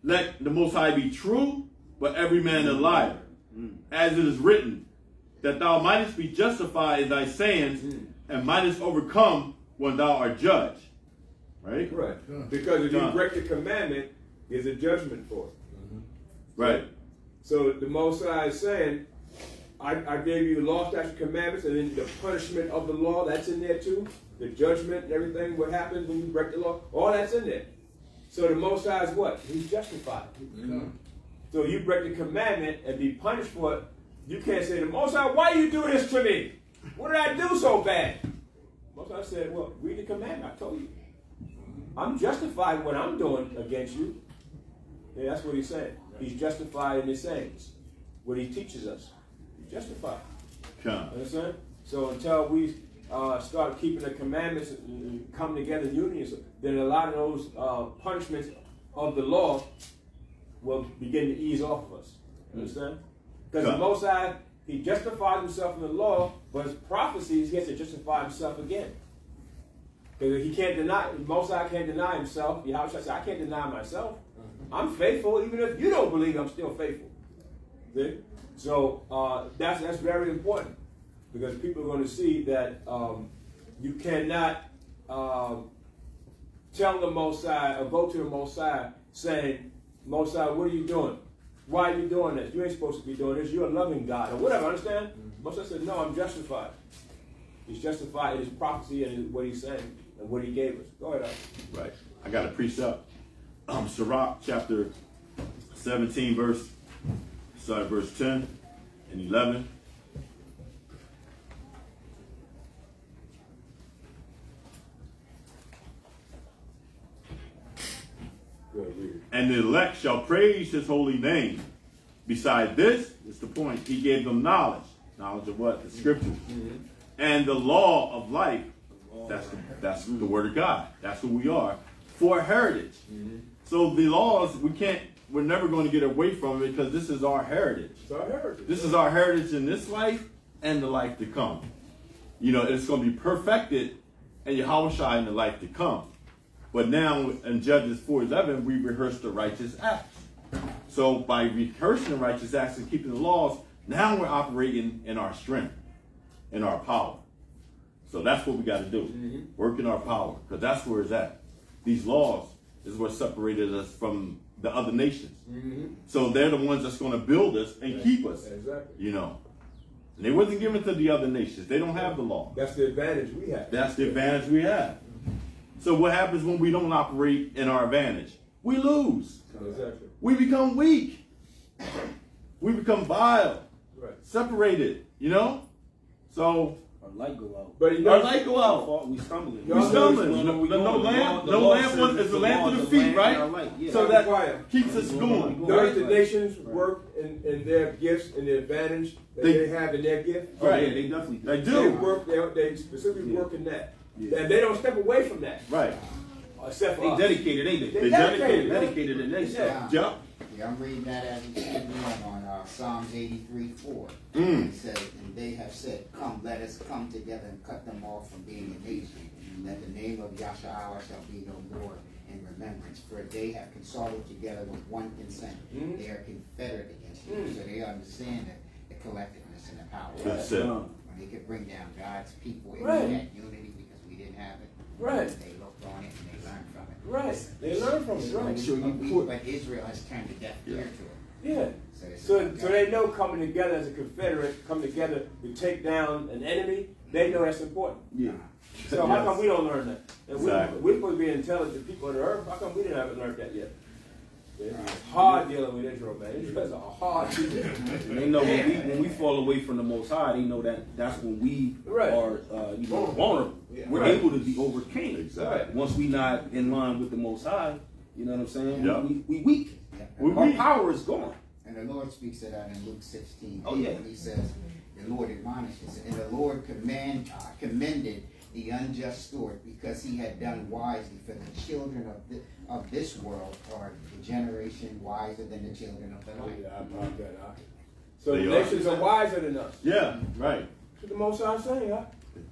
Let the Most High be true, but every man a liar. As it is written, that thou mightest be justified in thy sayings, and mightest overcome when thou art judged. Right? Right. Because if you break the commandment, there's a judgment for it. Right. So the Most High is saying, I gave you the law, statutes, commandments, and then the punishment of the law, that's in there too. The judgment and everything, what happens when you break the law, all that's in there. So the Most High is what? He's justified. So you break the commandment and be punished for it, you can't say to the Most High, why you do this to me? What did I do so bad? Most High said, well, read the commandment, I told you. I'm justified what I'm doing against you. Yeah, that's what he's saying. He's justified in his sayings. What he teaches us. He's justified. Understand? So until we start keeping the commandments and come together in unity, then a lot of those punishments of the law will begin to ease off of us. Understand? Because the Most High, he justified himself in the law, but his prophecies, he has to justify himself again. Because he can't deny, the Most High can't deny himself. Yahweh said, I can't deny myself. I'm faithful, even if you don't believe I'm still faithful. See? So that's very important, because people are going to see that you cannot tell the Most High or go to the Most High saying, Most High, what are you doing? Why are you doing this? You ain't supposed to be doing this. You're a loving God or whatever. Understand? Most High said, no, I'm justified. He's justified in his prophecy and what he's saying and what he gave us. Go ahead. Right. I got a precept. Sirach chapter 17 verse 10 and 11. And the elect shall praise his holy name. Beside this is the point. He gave them knowledge. Knowledge of what? The scriptures. And the law of life. That's the word of God. That's who we are. For heritage. So the laws, we're never going to get away from it, because this is our heritage. It's our heritage. This is our heritage in this life and the life to come. You know, it's going to be perfected in Yahushua in the life to come. But now in Judges 4:11, we rehearse the righteous acts. So by rehearsing the righteous acts and keeping the laws, now we're operating in our strength, in our power. So that's what we got to do. Work in our power, because that's where it's at. These laws is what separated us from the other nations. So they're the ones that's going to build us and keep us. Exactly. You know. And they wasn't given to the other nations. They don't have the law. That's the advantage we have. That's the advantage we have. So what happens when we don't operate in our advantage? We lose. Exactly. We become weak. We become vile. Right. Separated, you know? So Our light go out. But you know, Our light go out. We stumbling. We stumbling. No lamp is a lamp to the feet, right? Yeah. So that keeps us going. notice the nations work in their gifts and the advantage that they have in their gift. Right. Yeah, they definitely do. They do. They work. They specifically work in that, and they don't step away from that. Right. Except for They us. dedicated, ain't they? They dedicated and they Yep. Yeah, I'm reading that as it's sitting on Psalms 83:4. It says, and they have said, come, let us come together and cut them off from being a nation, that the name of Yahshua shall be no more in remembrance. For they have consulted together with one consent. They are confederate against you. So they understand the collectiveness and the power. That's it. When they could bring down God's people in Right. that unity because we didn't have it. Right. They looked on it and they learned from it. Right. They learn from it. Right. Sure But Israel has turned a deaf ear to it. Yeah. So they know coming together as a confederate, come together to take down an enemy. They know that's important. Yeah. So how come we don't learn that? And Exactly. we're supposed to be intelligent people on the earth. How come we didn't haven't learned that yet? It's hard dealing with Israel, man. Israel's a hard deal. And they know when we fall away from the Most High, they know that that's when we are vulnerable. Yeah. We're Right. able to be overcame. Exactly. Once we not in line with the Most High, you know what I'm saying? Yeah. We weak. Yeah. Our power is gone. And the Lord speaks of that in Luke 16. Oh, yeah. When he says, the Lord admonishes, and the Lord commended the unjust steward because he had done wisely, for the children of this world are the generation wiser than the children of the light. Yeah, I brought that out. So They the are. nations are wiser than us. Yeah. Right. That's what the Most High is saying, huh?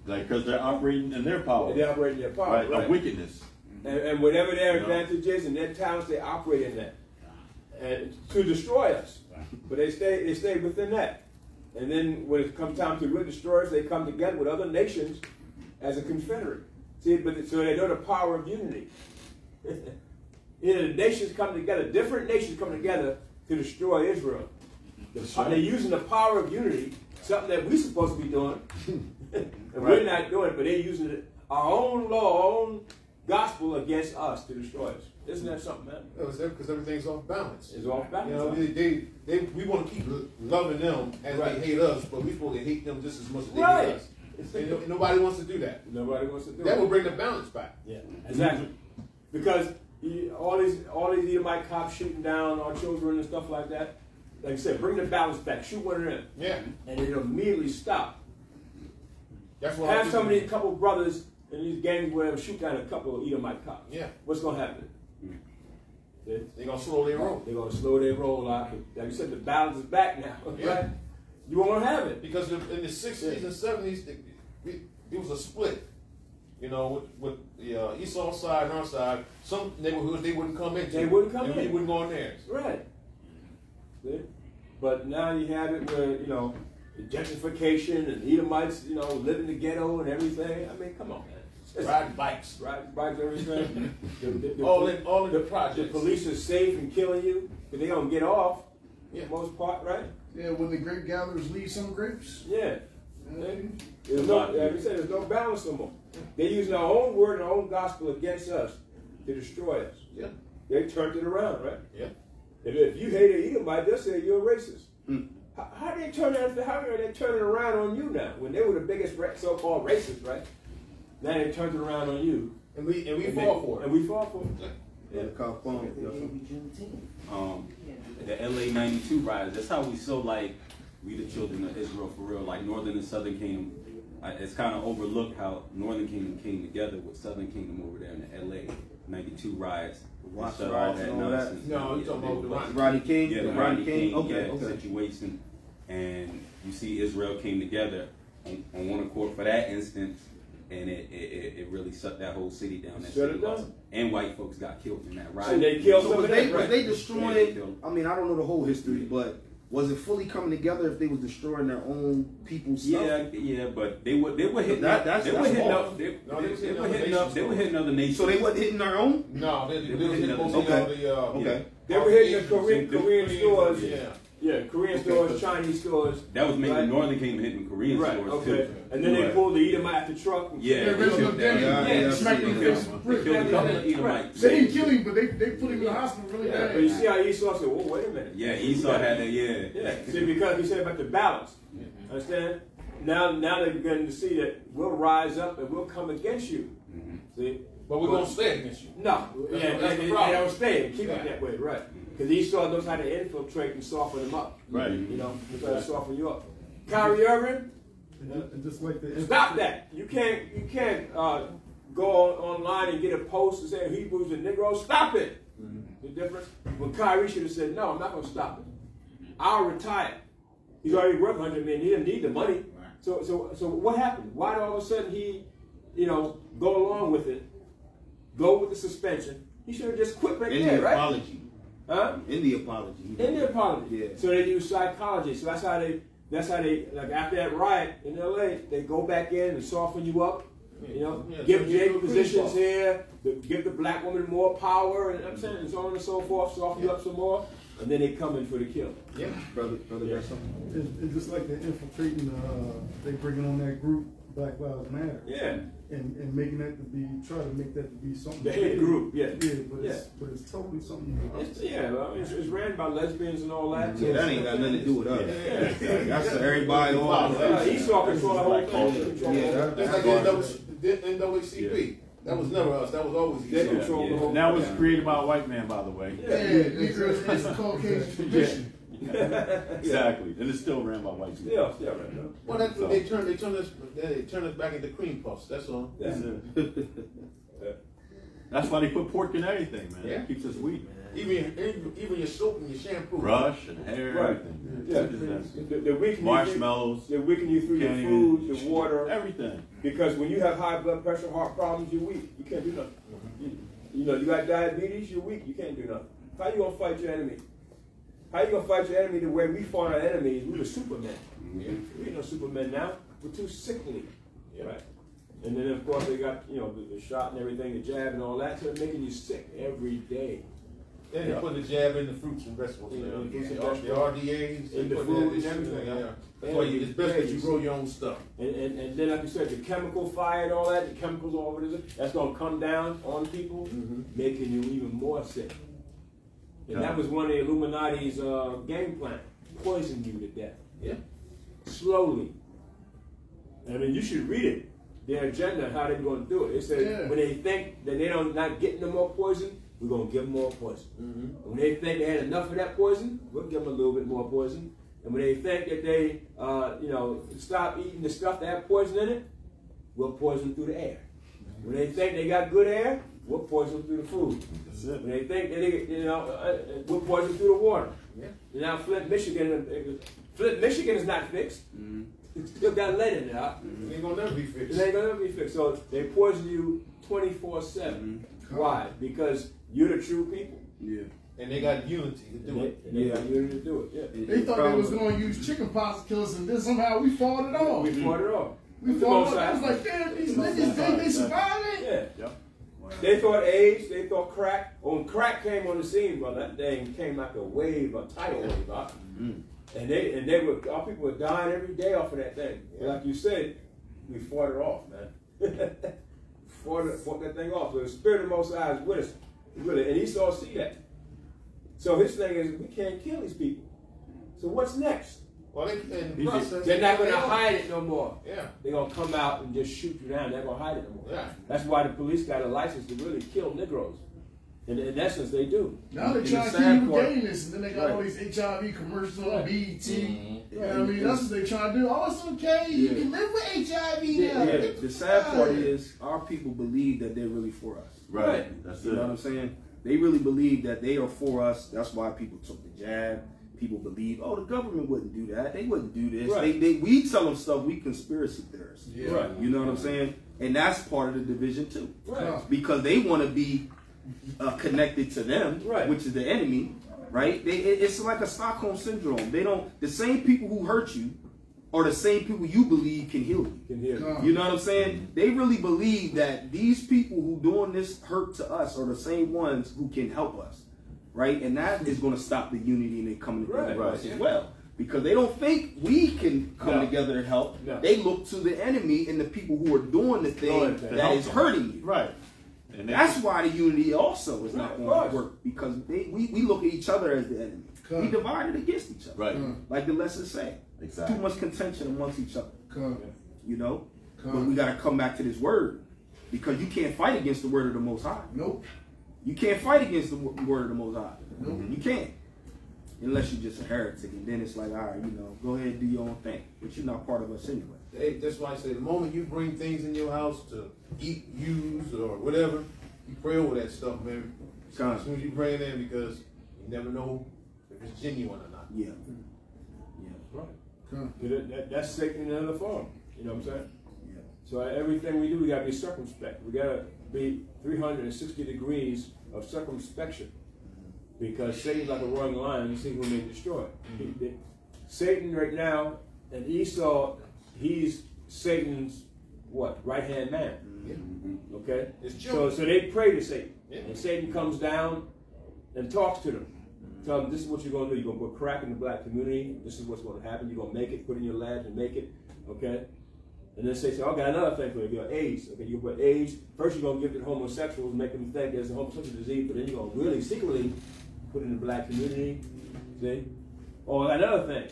Like because they're operating in their power. They operate in their power, Right. right? Of wickedness. And whatever their Yeah. advantages and their talents, they operate in that, and to destroy us. But they stay within that. And then when it comes time to really destroy us, they come together with other nations as a confederate. See, so they know the power of unity. The nations come together, different nations come together to destroy Israel. They're using the power of unity, something that we're supposed to be doing, and we're not doing it, but they're using it, our own law, our own gospel against us to destroy us. Isn't that something, man? Because everything's off balance. It's off balance. You know, we want to keep loving them as they hate us, but we're supposed to hate them just as much as they hate us. And nobody wants to do that. Nobody wants to do That it. will bring the balance back. Yeah, exactly. Because all these Edomite cops shooting down our children and stuff like that, like I said, bring the balance back. Shoot one of them. Yeah. And it'll immediately stop. That's what Have some of these couple brothers in these gangs where they shoot down a couple of Edomite cops. Yeah. What's going to happen? They're going to slow their roll. They're going to slow their roll out. Like you said, the balance is back now. Yeah. Right? You won't have it. Because in the 60s and 70s, there was a split. You know, with the Esau side and our side, some neighborhoods they wouldn't come into. They wouldn't come and in. we wouldn't go in theirs. Right. See? But now you have it where, gentrification and Edomites, live in the ghetto and everything. I mean, come on, man. Riding bikes. Riding bikes, everything. all in the The projects. police are safe and killing you, but they don't get off Yeah. for the most part, right? Yeah, when the grape gatherers leave some grapes. Yeah. There's no, like we said, there's no balance no more. They're using our own word and our own gospel against us to destroy us. Yeah. They turned it around, right? Yeah. If you hate an Edomite, they'll say you're a racist. How are they turning it around on you now? When they were the biggest so-called racists, right? Now they turned it around on you. And we fall for it. And we fall for it. Yeah, the LA 92 riots, that's how we show like we the children of Israel for real, like Northern and Southern Kingdom. It's kind of overlooked how Northern Kingdom came together with Southern Kingdom over there in the LA 92 riots. Watch all riots that and all that. nonsense. No, you're talking about the Rodney King? Yeah, the Rodney Rodney King Okay. situation. And you see Israel came together on one accord for that instance, and it really shut that whole city down. That Shut city it down. lost. And white folks got killed in that riot. And they killed So some was of they, them, was right? they destroying, Yeah. I mean, I don't know the whole history, but was it fully coming together if they was destroying their own people's stuff? Yeah, but they were hitting That's they were hitting off. up they No, were hitting other nations. So they wasn't hitting their own? No, they were hitting mostly okay. on the Okay. They were hitting the Korean stores. Yeah. Yeah, Korean stores, Chinese stores. That was making right? Northern Kingdom hitting Korean Right, stores okay. too. And then they Right. pulled the Edomite at the truck. Yeah, They they ripped killed him that. down. Yeah, Smacked him in the face with They brick. killed a couple of Right. Edomites. They didn't kill him, but they put him in the hospital really Yeah, bad. but you see how Esau said, "Whoa, wait a minute." Yeah, Esau had that. Yeah. See, because he said about the balance. Understand? now they're beginning to see that we'll rise up and we'll come against you. See? But we're going to stay against you. No. That's the they problem. don't stay and keep it that way, right. Because Esau knows how to infiltrate and soften them up. Right. You know, to try to soften you up. Kyrie Irving, And just like the stop that. You can't go online and get a post and say Hebrews and Negroes. Stop it. The difference? When Kyrie should have said, no, I'm not going to stop it. I'll retire. He's already worth $100 million. He didn't need the money. So what happened? Why did all of a sudden he, go along with it? Go with the suspension. He should have just quit right there, right? Apology. Huh? In the apology. In the apology. Yeah. So they use psychology. So that's how they like after that riot in LA, they go back in and soften you up. Give Jay positions here, give the black woman more power, and I'm saying and so on and so forth, soften you up some more, and then they come in for the kill. Yeah, brother, got something. it's just like they're infiltrating. They bringing on that group, Black Lives Matter. Yeah. And making that to be, try to make that to be something. The hate group, yeah. Yeah, but it's totally something. It's ran by lesbians and all that. Yeah, that ain't got nothing to do with us. That's for everybody on. Esau control the whole culture. Yeah, that's like the NAACP. That was never us. That was always Esau. That was created by a white man, by the way. Yeah, Negroes is the Caucasian tradition. Exactly, and it's still ran by white people. Yeah, right. Well, that's what they turn us back into cream puffs. That's all. That's why they put pork in everything, man. Yeah. It keeps us weak. Even your soap and your shampoo. Brush and hair, Right. everything. Yeah. They weaken Marshmallows. They weaken you through your Candy, food, the water, everything. Because when you have high blood pressure, heart problems, you're weak. You can't do nothing. You got diabetes, you're weak. You can't do nothing. How you gonna fight your enemy? How you gonna fight your enemy the way we fought our enemies? We were Supermen. We ain't no Supermen now. We're too sickly. Right. And then of course they got the shot and everything, the jab and all that, so they're making you sick every day. Then they put the jab in the fruits and vegetables. The RDAs, in the food and everything. That's why it's best that you grow your own stuff. And then, like you said, the chemical fire and all that, the chemicals all over this, that's going to come down on people, making you even more sick. And that was one of the Illuminati's game plan, poison you to death. Yeah. Slowly. I mean, you should read it. Their agenda, how they're going to do it. They said when they think that they're not getting no more poison, we're going to give them more poison. When they think they had enough of that poison, we'll give them a little bit more poison. And when they think that they, stop eating the stuff that have poison in it, we'll poison through the air. When they think they got good air, we'll poison through the food. When they think that they, we'll poison through the water. Now Flint, Michigan is not fixed. It's still got lead in it. It ain't gonna never be fixed. It ain't gonna never be fixed. So they poison you 24/7. Why? Because you're the true people. Yeah. And they got unity to do it. They got unity to do it. Yeah. They thought they was going to use chicken pox to kill us, and then somehow we fought it off. We fought it off. We fought it off. I was like, damn, these niggas, they survived it. Yeah. They thought AIDS, they thought crack. When crack came on the scene, brother, that thing came like a wave, a tidal wave. And our people were dying every day off of that thing. And like you said, we fought it off, man. fought that thing off. So the Spirit of the Most High is with us. Really. And Esau see that. So his thing is, we can't kill these people. So what's next? Well, they're not going to hide it no more. Yeah. They're going to come out and just shoot you down. They're going to hide it no more. Yeah. That's why the police got a license to really kill Negroes. And in essence, they do. Now they're trying to keep you gayness, and then they got all these HIV commercials on BET. You know what I mean? That's what they're trying to do. Oh, it's okay. You can live with HIV now. Yeah. The sad part is our people believe that they're really for us. Right. That's it. You know what I'm saying? They really believe that they are for us. That's why people took the jab. People believe, oh, the government wouldn't do that. They wouldn't do this. Right. We tell them stuff. We conspiracy theorists. Yeah. Right. You know what I'm saying? And that's part of the division too. Right. Because they want to be connected to them, which is the enemy. Right? It's like a Stockholm syndrome. The same people who hurt you are the same people you believe can heal you. You know what I'm saying? They really believe that these people who doing this hurt to us are the same ones who can help us. Right? And that is going to stop the unity and they coming together with us as well. Because they don't think we can come together and help. No. They look to the enemy and the people who are doing the thing that is hurting you. Right. And that's why the unity also is not going to work. Because we look at each other as the enemy. We divided against each other. Right. Like the lesson say. Exactly. Too much contention amongst each other. You know? But we got to come back to this word. Because you can't fight against the word of the Most High. Nope. You can't fight against the word of the Most High. Nope. You can't. Unless you're just a heretic. And then it's like, all right, you know, go ahead and do your own thing. But you're not part of us anyway. Hey, that's why I say the moment you bring things in your house to eat, use, or whatever, you pray over that stuff, man. As soon as you bring it in, because you never know if it's genuine or not. Yeah. Right. That's Satan in another form. You know what I'm saying? Yeah. So everything we do, we got to be circumspect. We got to be 360 degrees of circumspection. Because Satan's like a roaring lion, you see who may destroy. Satan right now, and Esau, he's Satan's what? Right-hand man. Okay? So they pray to Satan. And Satan comes down and talks to them. Tell them, this is what you're going to do. You're going to put crack in the black community. This is what's going to happen. You're going to make it, put in your labs and make it. Okay? And then say, oh, I got another thing for you. You got AIDS. Okay, you put AIDS. First, you're going to give it to homosexuals, make them think there's a homosexual disease, but then you're going to really secretly put it in the black community. See? Or another thing.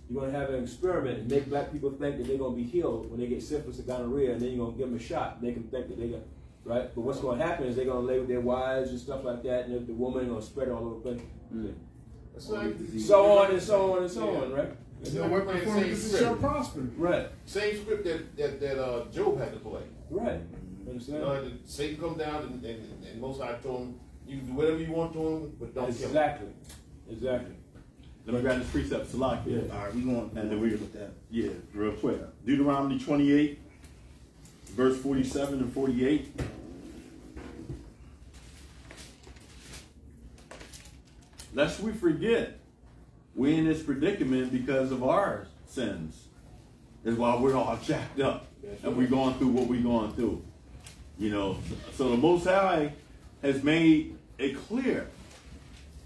You're going to have an experiment and make black people think that they're going to be healed when they get syphilis or gonorrhea, and then you're going to give them a shot. Make them think that they got, right? But what's going to happen is they're going to lay with their wives and stuff like that, and if the woman going to spread it all over the place. So on and so on and so on, right? No weapon formed against us shall prosper. Right. Same script that Job had to play. Right. Understand? Satan come down and Most High told him, you can do whatever you want to him, but don't kill him. Exactly. Let me grab this precept, Salaki. Yeah. All right, we going and then we with that. Yeah, real quick. Deuteronomy 28, verse 47 and 48. Lest we forget, we in this predicament because of our sins. Is why we're all jacked up and we're going through what we're going through. You know, so the Most High has made it clear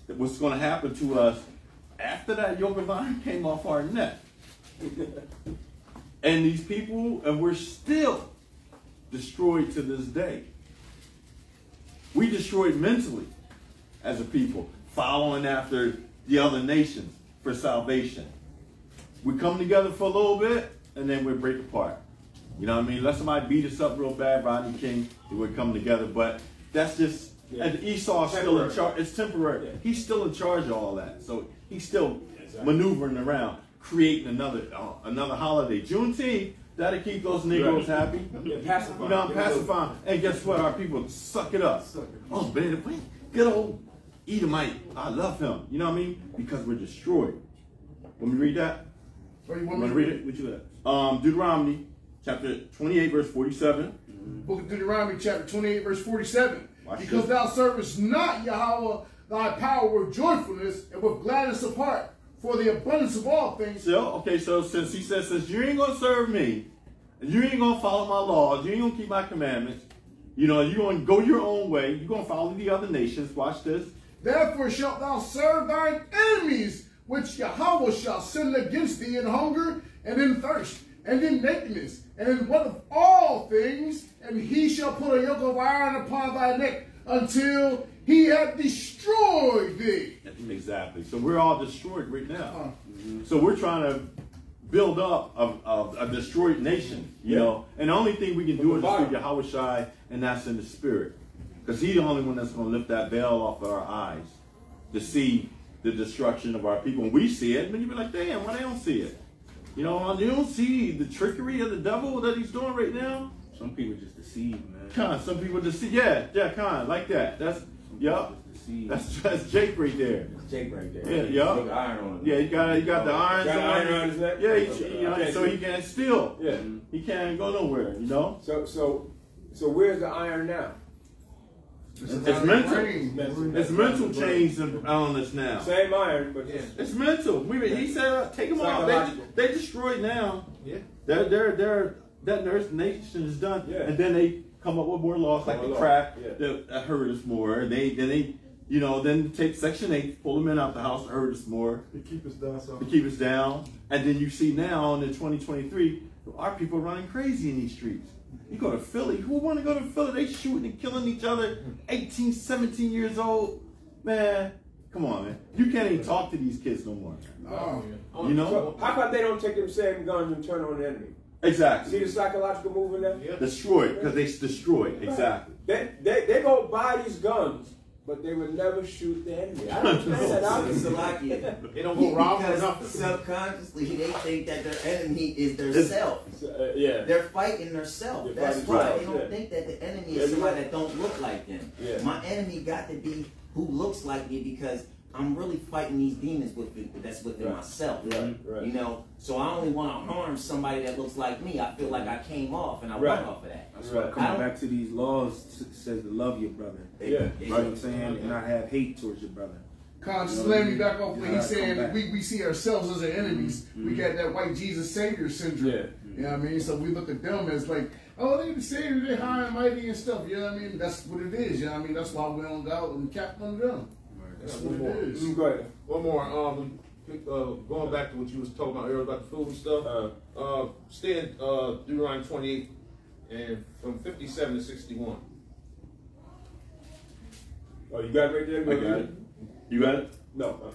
that what's going to happen to us after that yoke of iron came off our neck. And these people, and we're still destroyed to this day. We destroyed mentally as a people, following after the other nations for salvation. We come together for a little bit, and then we break apart. You know what I mean? Let somebody beat us up real bad, Rodney King, it would come together. But that's just, and Esau's still in charge. It's temporary. Yeah. He's still in charge of all that. So he's still maneuvering around, creating another holiday. Juneteenth, that'll keep those Negroes happy. Pacifying. You know, I'm pacifying. And guess what? Our people suck it up. Oh, man, good old Edomite. I love him. You know what I mean? Because we're destroyed. Want me to read that? You want me to read it? What you got? Deuteronomy, chapter 28, verse 47. Book of Deuteronomy, chapter 28, verse 47. Watch because this. thou servest not Yahweh thy power with joyfulness and with gladness of heart, for the abundance of all things. So since he says, since you ain't going to serve me, and you ain't going to follow my laws, you ain't going to keep my commandments, you know, you're going to go your own way, you're going to follow the other nations, watch this. Therefore shalt thou serve thine enemies, which Yahweh shall send against thee in hunger, and in thirst, and in nakedness, and in want of all things, and he shall put a yoke of iron upon thy neck, until he hath destroyed thee. Exactly. So we're all destroyed right now. So we're trying to build up a destroyed nation, you know. And the only thing we can do is through Yahweh Shai, and that's in the spirit. Because he's the only one that's going to lift that veil off of our eyes to see the destruction of our people. And we see it, and you be like, damn, why they don't see it? You know, you don't see the trickery of the devil that he's doing right now? Some people just deceive, man. Some people deceive. Yeah, like that. That's, yup. That's Jake right there. It's Jake right there. Yeah, yup. Iron on him. Yeah, you got the irons got iron on his neck. Yeah, you know, so he can't steal. Yeah. He can't go nowhere, you know? So where's the iron now? It's mental. It's mental change on us now. Same iron, but it's mental. He said, take them off. They destroyed now. Yeah. That nation is done. Yeah. And then they come up with more laws like the crack that hurt us more. Then take Section 8, pull them in out the house to hurt us more. To keep us down. To keep us down. And then you see now in 2023, our people running crazy in these streets. You go to Philly. Who want to go to Philly? They shooting and killing each other. 18, 17 years old. Man, Come on, man. You can't even talk to these kids no more. You know? So how come they don't take them same guns and turn on the enemy? Exactly. See the psychological move in that? Yeah. Destroyed, because they destroyed. Exactly. They go buy these guns, but they would never shoot the enemy. I don't understand that. They don't go rob or nothing. Subconsciously, they think that their enemy is their self. Yeah. They're fighting their self. That's why they don't think that the enemy is somebody that don't look like them. Yeah. My enemy got to be who looks like me because I'm really fighting these demons that's within myself. Right. You know, so I only want to harm somebody that looks like me. I feel like I came off and I went off of that. That's why coming back to these laws says to love your brother. You know what I'm saying? And not have hate towards your brother. Just let me back off when he's saying we see ourselves as our enemies. We got that white Jesus Savior syndrome. You know what I mean? So we look at them as like, oh, they the Savior, they high and mighty and stuff. You know what I mean? That's what it is. You know what I mean? That's why we don't go out and cap on them. That's what it is. Go ahead. One more. Going back to what you was talking about earlier about the food and stuff. Stay in Deuteronomy 28 and from 57 to 61. Oh, you got it right there? I got it. You got it? No.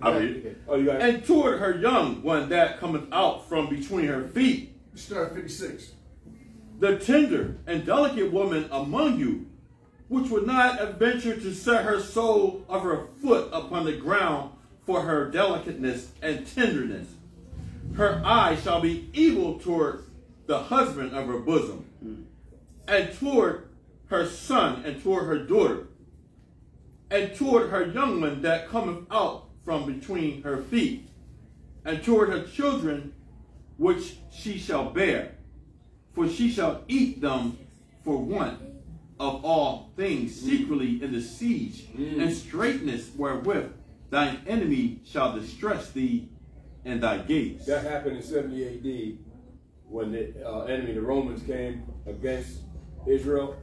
I'll read it. Oh, you got it. And toward her young one that cometh out from between her feet. Start 56. The tender and delicate woman among you, which would not adventure to set her sole of her foot upon the ground for her delicateness and tenderness. Her eye shall be evil toward the husband of her bosom, and toward her son, and toward her daughter, and toward her young one that cometh out from between her feet, and toward her children which she shall bear, for she shall eat them for want of all things secretly in the siege, and straightness wherewith thine enemy shall distress thee in thy gates. That happened in 70 AD when the enemy, the Romans, came against Israel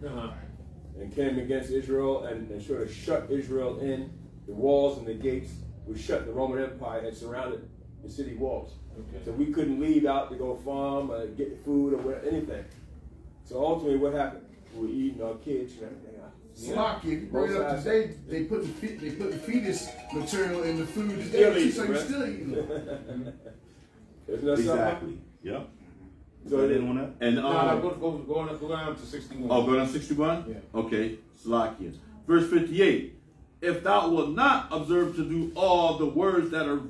and came against Israel and sort of shut Israel in. The walls and the gates were shut. The Roman Empire had surrounded the city walls. So we couldn't leave out to go farm or get food or anything. So ultimately what happened? We were eating our kids and everything. Slocky, bring it up today. They put the fetus material in the food today, so you're still eating it. Exactly. Yep. So they want that. And go down to 61. Oh, go down to 61. Yeah. Okay. Slocky. Verse 58. If thou wilt not observe to do all the words that are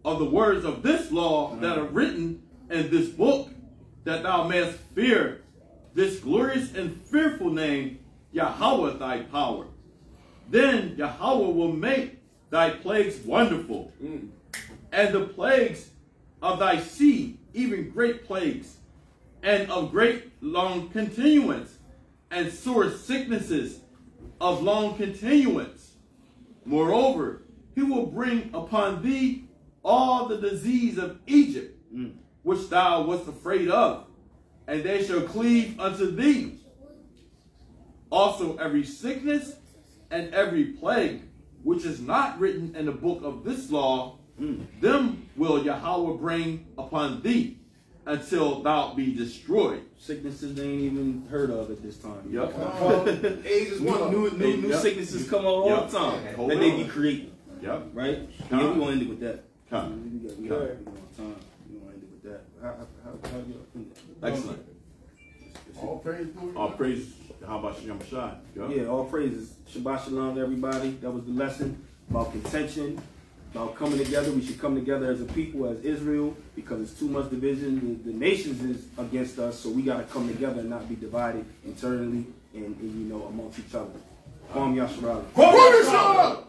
of the words of this law that are written in this book, that thou mayest fear this glorious and fearful name, Yahweh thy power. Then Yahweh will make thy plagues wonderful, and the plagues of thy seed, even great plagues, and of great long continuance, and sore sicknesses of long continuance. Moreover, he will bring upon thee all the disease of Egypt, which thou wast afraid of, and they shall cleave unto thee. Also every sickness and every plague, which is not written in the book of this law, them will Yahweh bring upon thee, until thou be destroyed. Sicknesses they ain't even heard of at this time. Yep. AIDS is one. New sicknesses come all the time that they be creating. Yep. Right? Yeah, we're going to end it with that. We got time. We're going to end it with that. How do you excellent. All praise. All praise. How about Shalom Shai? Yeah, all praises. Shabbat Shalom to everybody. That was the lesson about contention, about coming together. We should come together as a people, as Israel, because it's too much division. The nations is against us, so we got to come together and not be divided internally and amongst each other. Kwam Yasharala.